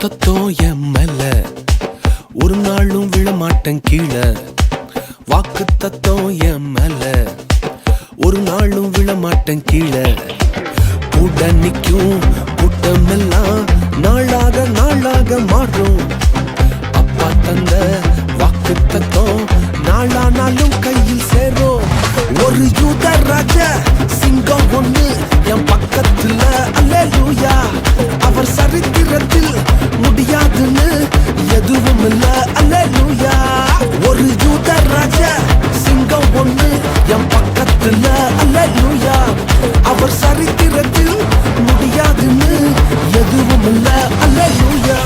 தத்துவம் என் மேல ஒரு நாளும் விழமாட்டேன் கீழே. வாக்கு தத்துவம் என் மேல ஒரு நாளும் விழமாட்டேன் கீழே. கூட நிக்கும் கூட்டமெல்லாம் நாளாக நாளாக மாறும். அப்பா தந்த வாக்கு தத்துவம் நாளானாலும் கையில் சேரும். ஒரு யூத ராஜ சிங்கம் ஒண்ணு என் பக்கத்துல, அல்லேலூயா. அவர் சரித்திரத்தில் முடியாதுன்னு எதுவும் இல்ல, அல்லேலூயா. ஒரு யூத ராஜ சிங்கம் ஒண்ணு என் பக்கத்துல, அல்லேலூயா. அவர் சரித்திரத்தில் முடியாதுன்னு எதுவும் இல்ல, அல்லேலூயா.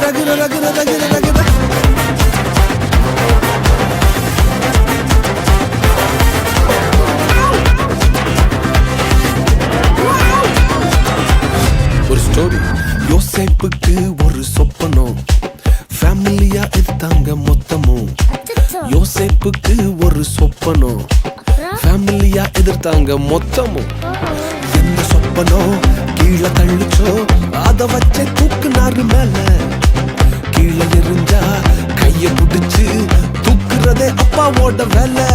ரகுர ரகுர ரகுர ரகுர ஒரு ஸ்டோரி. யோசேப்புக்கு ஒரு சொப்பனம், ஃபேமிலியா எடுத்தாங்க மொத்தமும். யோசேப்புக்கு ஒரு சொப்பனம், ஃபேமிலியா எதிர்த்தாங்க மொத்தமும். எந்த சொப்பனம் கீழே தள்ளிச்சோ அத வச்சே தூக்குனாரு மேல. கீழே எரிஞ்சா கைய புடிச்சு தூக்குறதே அப்பாவோட வேலை.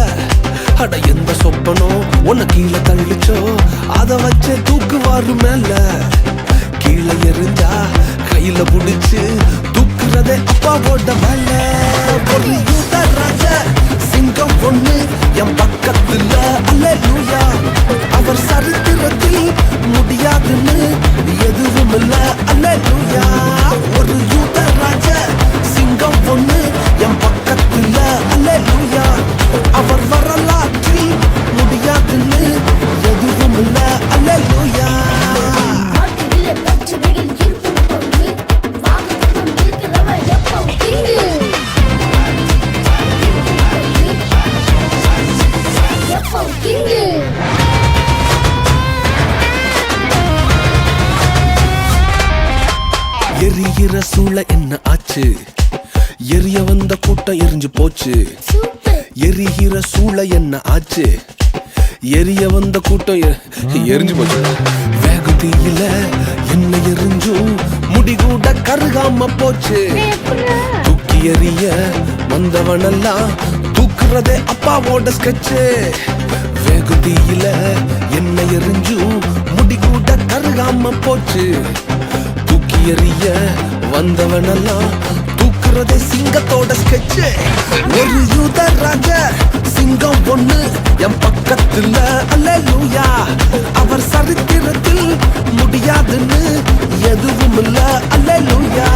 அட எந்த சொப்பனம் உன்னை கீழே தள்ளிச்சோ அத வச்சே தூக்குவாரு மேல. கீழே எரிஞ்சா கையில புடிச்சு தூக்குறதே அப்பாவோட வேலை. ஒரு யூத ராஜ சிங்கம் ஒண்ணு என் பக்கத்துல, அல்லேலூயா. அவர் சரித்திரத்தில் முடியாதுன்னு எதுவும் இல்ல, அல்லேலூயா. ஒரு யூத ராஜ சிங்கம் ஒண்ணு என் பக்கத்துல, அல்லேலூயா. அவர் வரலாற்றில் முடியாதுன்னு எதுவும் இல்ல, அல்லேலூயா. எரிகிற சூளை என்ன ஆச்சு? எரிய வந்த கூட்டம் எரிஞ்சு போச்சு. எரிகிற சூளை என்ன ஆச்சு? எரிய வந்த கூட்டம் எரிஞ்சு போச்சு. வேகத்தில என்ன எரிஞ்சும் முடிகூட கருகாம போச்சு. தூக்கி எறிய வந்தவனெல்லாம் தூக்குறதே அப்பாவோட ஸ்கெட்சு. வேகத்தில என்ன எரிஞ்சும் முடிகூட கருகாம போச்சு. தூக்கி எறிய வந்தவனெல்லாம் தூக்குறதே சிங்கத்தோட ஸ்கெட்சு. ஒரு யூத ராஜ சிங்கம் ஒண்ணு என் பக்கத்துல, அல்லேலூயா. அவர் சரித்திரத்தில் முடியாதுன்னு எதுவும் இல்ல, அல்லேலூயா.